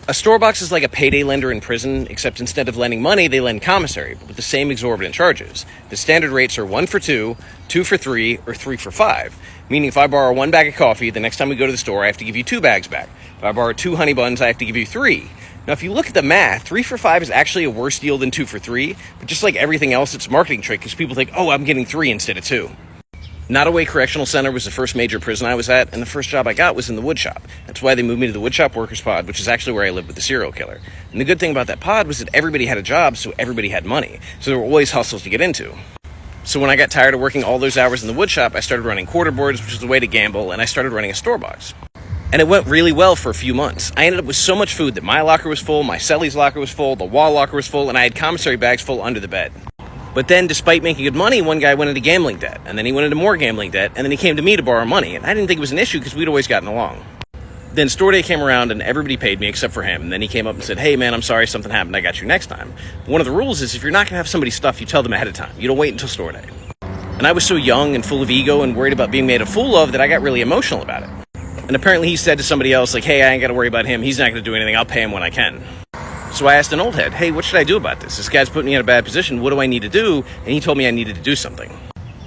A storebox is like a payday lender in prison, except instead of lending money, they lend commissary, but with the same exorbitant charges. The standard rates are 1 for 2, 2 for 3, or 3 for 5. Meaning if I borrow 1 bag of coffee, the next time we go to the store, I have to give you 2 bags back. If I borrow 2 honey buns, I have to give you 3. Now, if you look at the math, 3 for 5 is actually a worse deal than 2 for 3, but just like everything else, it's a marketing trick because people think, oh, I'm getting 3 instead of 2. Nottoway Correctional Center was the first major prison I was at, and the first job I got was in the woodshop. That's why they moved me to the woodshop workers pod, which is actually where I lived with the serial killer. And the good thing about that pod was that everybody had a job, so everybody had money. So there were always hustles to get into. So when I got tired of working all those hours in the woodshop, I started running quarter boards, which is a way to gamble, and I started running a store box. And it went really well for a few months. I ended up with so much food that my locker was full, my celly's locker was full, the wall locker was full, and I had commissary bags full under the bed. But then, despite making good money, one guy went into gambling debt, and then he went into more gambling debt, and then he came to me to borrow money, and I didn't think it was an issue because we'd always gotten along. Then store day came around, and everybody paid me except for him, and then he came up and said, hey man, I'm sorry, something happened, I got you next time. But one of the rules is if you're not going to have somebody's stuff, you tell them ahead of time. You don't wait until store day. And I was so young and full of ego and worried about being made a fool of that I got really emotional about it. And apparently he said to somebody else, like, hey, I ain't got to worry about him, he's not going to do anything, I'll pay him when I can. So I asked an old head, hey, what should I do about this? This guy's putting me in a bad position. What do I need to do? And he told me I needed to do something.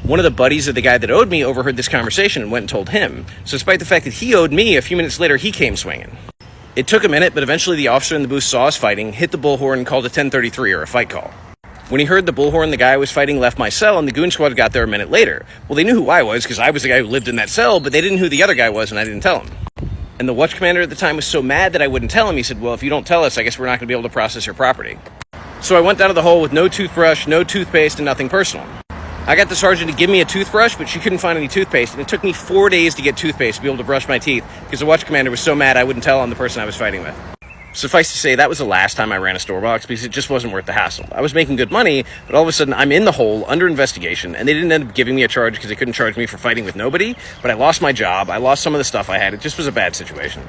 One of the buddies of the guy that owed me overheard this conversation and went and told him. So despite the fact that he owed me, a few minutes later, he came swinging. It took a minute, but eventually the officer in the booth saw us fighting, hit the bullhorn, and called a 1033 or a fight call. When he heard the bullhorn, the guy I was fighting left my cell, and the goon squad got there a minute later. Well, they knew who I was because I was the guy who lived in that cell, but they didn't know who the other guy was, and I didn't tell him. And the watch commander at the time was so mad that I wouldn't tell him. He said, well, if you don't tell us, I guess we're not going to be able to process your property. So I went down to the hole with no toothbrush, no toothpaste, and nothing personal. I got the sergeant to give me a toothbrush, but she couldn't find any toothpaste, and it took me 4 days to get toothpaste to be able to brush my teeth because the watch commander was so mad I wouldn't tell on the person I was fighting with. Suffice to say, that was the last time I ran a store box because it just wasn't worth the hassle. I was making good money, but all of a sudden I'm in the hole under investigation, and they didn't end up giving me a charge because they couldn't charge me for fighting with nobody, but I lost my job, I lost some of the stuff I had, it just was a bad situation.